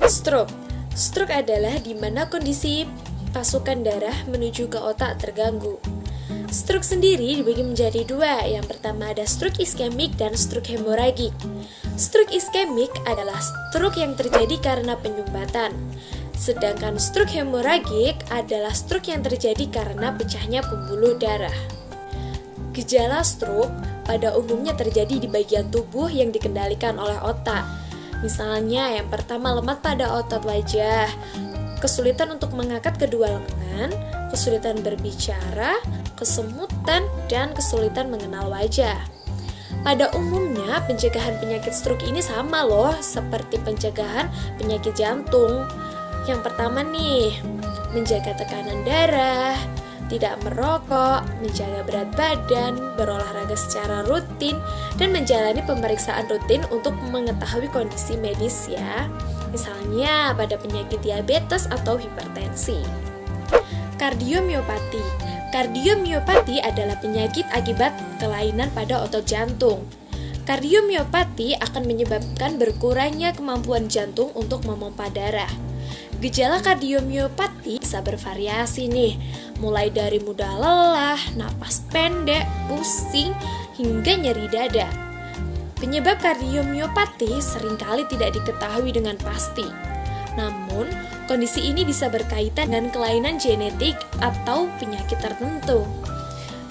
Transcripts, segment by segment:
Stroke. Stroke adalah di mana kondisi pasukan darah menuju ke otak terganggu. Stroke sendiri dibagi menjadi dua. Yang pertama ada stroke iskemik dan stroke hemoragik. Stroke iskemik adalah stroke yang terjadi karena penyumbatan. Sedangkan stroke hemoragik adalah stroke yang terjadi karena pecahnya pembuluh darah. Gejala stroke pada umumnya terjadi di bagian tubuh yang dikendalikan oleh otak. Misalnya yang pertama lemat pada otot wajah, kesulitan untuk mengangkat kedua lengan, kesulitan berbicara, kesemutan, dan kesulitan mengenal wajah. Pada umumnya pencegahan penyakit stroke ini sama loh seperti pencegahan penyakit jantung. Yang pertama nih, menjaga tekanan darah, tidak merokok, menjaga berat badan, berolahraga secara rutin, dan menjalani pemeriksaan rutin untuk mengetahui kondisi medis ya. Misalnya pada penyakit diabetes atau hipertensi. Kardiomiopati. Kardiomiopati adalah penyakit akibat kelainan pada otot jantung. Kardiomiopati akan menyebabkan berkurangnya kemampuan jantung untuk memompa darah. Gejala kardiomiopati bisa bervariasi nih, mulai dari mudah lelah, napas pendek, pusing, hingga nyeri dada. Penyebab kardiomiopati seringkali tidak diketahui dengan pasti. Namun, kondisi ini bisa berkaitan dengan kelainan genetik atau penyakit tertentu.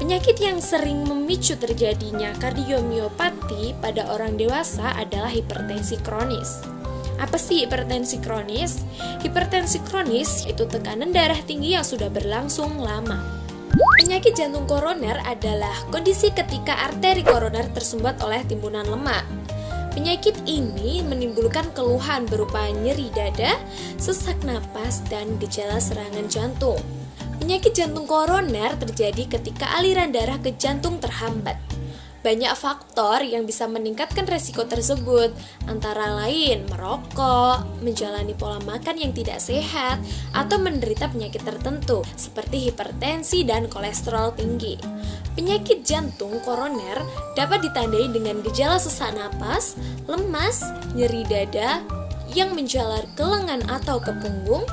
Penyakit yang sering memicu terjadinya kardiomiopati pada orang dewasa adalah hipertensi kronis. Apa sih hipertensi kronis? Hipertensi kronis itu tekanan darah tinggi yang sudah berlangsung lama. Penyakit jantung koroner adalah kondisi ketika arteri koroner tersumbat oleh timbunan lemak. Penyakit ini menimbulkan keluhan berupa nyeri dada, sesak napas, dan gejala serangan jantung. Penyakit jantung koroner terjadi ketika aliran darah ke jantung terhambat. Banyak faktor yang bisa meningkatkan resiko tersebut, antara lain merokok, menjalani pola makan yang tidak sehat, atau menderita penyakit tertentu seperti hipertensi dan kolesterol tinggi. Penyakit jantung koroner dapat ditandai dengan gejala sesak napas, lemas, nyeri dada yang menjalar ke lengan atau ke punggung.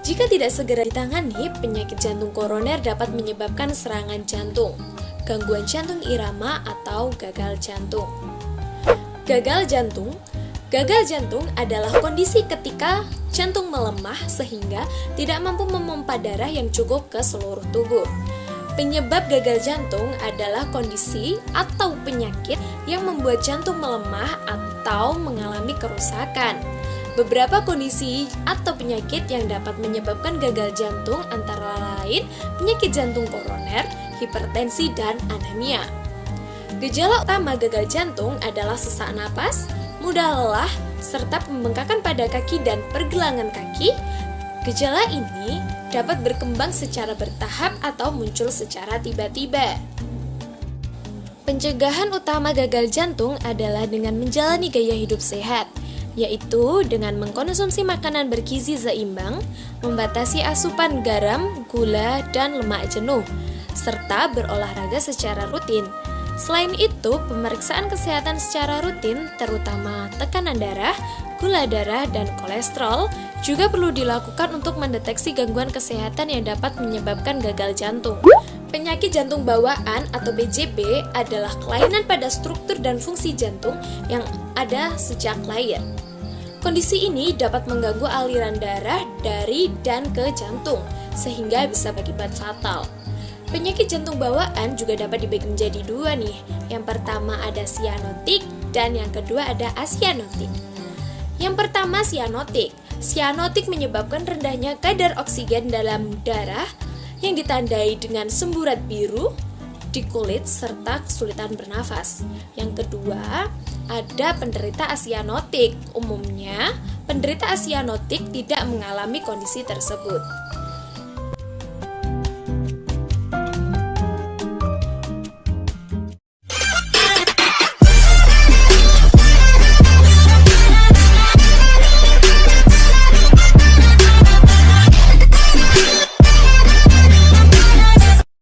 Jika tidak segera ditangani, penyakit jantung koroner dapat menyebabkan serangan jantung, gangguan jantung irama, atau gagal jantung. Gagal jantung. Gagal jantung adalah kondisi ketika jantung melemah sehingga tidak mampu memompa darah yang cukup ke seluruh tubuh. Penyebab gagal jantung adalah kondisi atau penyakit yang membuat jantung melemah atau mengalami kerusakan. Beberapa kondisi atau penyakit yang dapat menyebabkan gagal jantung antara lain penyakit jantung koroner, hipertensi, dan anemia. Gejala utama gagal jantung adalah sesak napas, mudah lelah, serta pembengkakan pada kaki dan pergelangan kaki. Gejala ini dapat berkembang secara bertahap atau muncul secara tiba-tiba. Pencegahan utama gagal jantung adalah dengan menjalani gaya hidup sehat, yaitu dengan mengkonsumsi makanan bergizi seimbang, membatasi asupan garam, gula, dan lemak jenuh, serta berolahraga secara rutin. Selain itu, pemeriksaan kesehatan secara rutin, terutama tekanan darah, gula darah, dan kolesterol, juga perlu dilakukan untuk mendeteksi gangguan kesehatan yang dapat menyebabkan gagal jantung. Penyakit jantung bawaan atau BJB adalah kelainan pada struktur dan fungsi jantung yang ada sejak lahir. Kondisi ini dapat mengganggu aliran darah dari dan ke jantung, sehingga bisa berakibat fatal. Penyakit jantung bawaan juga dapat dibagi menjadi dua nih. Yang pertama ada sianotik dan yang kedua ada asianotik. Yang pertama sianotik. Sianotik menyebabkan rendahnya kadar oksigen dalam darah yang ditandai dengan semburat biru di kulit serta kesulitan bernafas. Yang kedua, ada penderita asianotik. Umumnya, penderita asianotik tidak mengalami kondisi tersebut.